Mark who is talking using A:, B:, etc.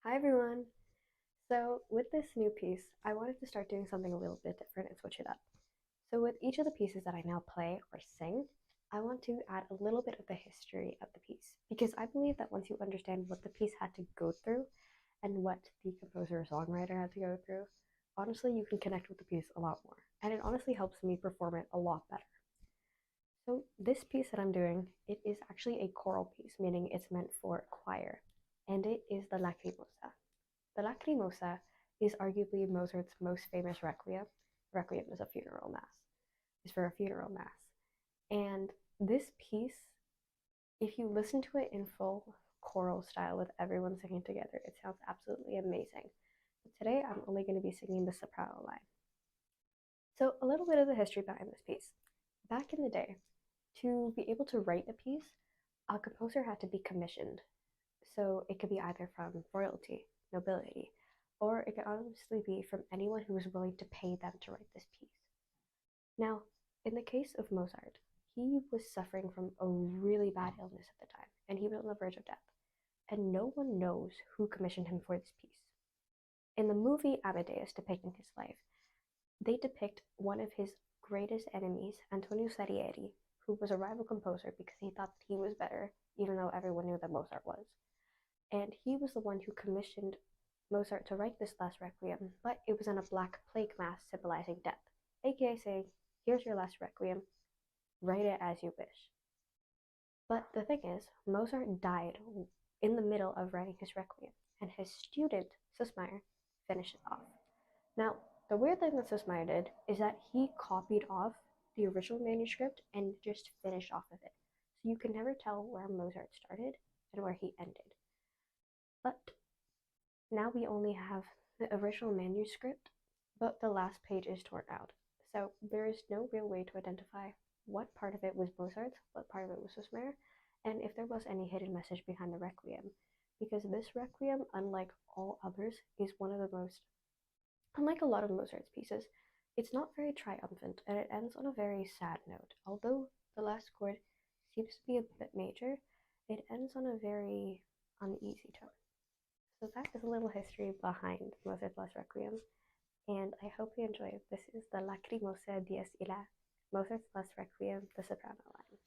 A: Hi everyone! So, with this new piece, I wanted to start doing something a little bit different and switch it up. So, with each of the pieces that I now play or sing, I want to add a little bit of the history of the piece because I believe that once you understand what the piece had to go through and what the composer or songwriter had to go through, honestly, you can connect with the piece a lot more. And it honestly helps me perform it a lot better. So, this piece that I'm doing, it is actually a choral piece, meaning it's meant for choir, and it is the Lacrimosa. The Lacrimosa is arguably Mozart's most famous requiem. Requiem is a funeral mass. It's for a funeral mass. And this piece, if you listen to it in full choral style with everyone singing together, it sounds absolutely amazing. But today I'm only going to be singing the soprano line. So, a little bit of the history behind this piece. Back in the day, to be able to write a piece, a composer had to be commissioned. So it could be either from royalty, nobility, or it could honestly be from anyone who was willing to pay them to write this piece. Now, in the case of Mozart, he was suffering from a really bad illness at the time, and he was on the verge of death. And no one knows who commissioned him for this piece. In the movie Amadeus depicting his life, they depict one of his greatest enemies, Antonio Salieri, who was a rival composer because he thought that he was better, even though everyone knew that Mozart was. And he was the one who commissioned Mozart to write this last requiem, but it was in a black plague mass symbolizing death, aka saying, here's your last requiem, write it as you wish. But the thing is, Mozart died in the middle of writing his requiem, and his student, Sussmayer, finished it off. Now, the weird thing that Sussmayer did is that he copied off the original manuscript and just finished off of it. So you can never tell where Mozart started and where he ended. But now we only have the original manuscript, but the last page is torn out. So there is no real way to identify what part of it was Mozart's, what part of it was Sussmayer, and if there was any hidden message behind the Requiem. Because this Requiem, unlike all others, is one of the most, unlike a lot of Mozart's pieces, it's not very triumphant and it ends on a very sad note. Although the last chord seems to be a bit major, it ends on a very uneasy tone. So that is a little history behind Mozart's Last Requiem, and I hope you enjoy it. This is the Lacrimosa dies illa, Mozart's Last Requiem, the soprano line.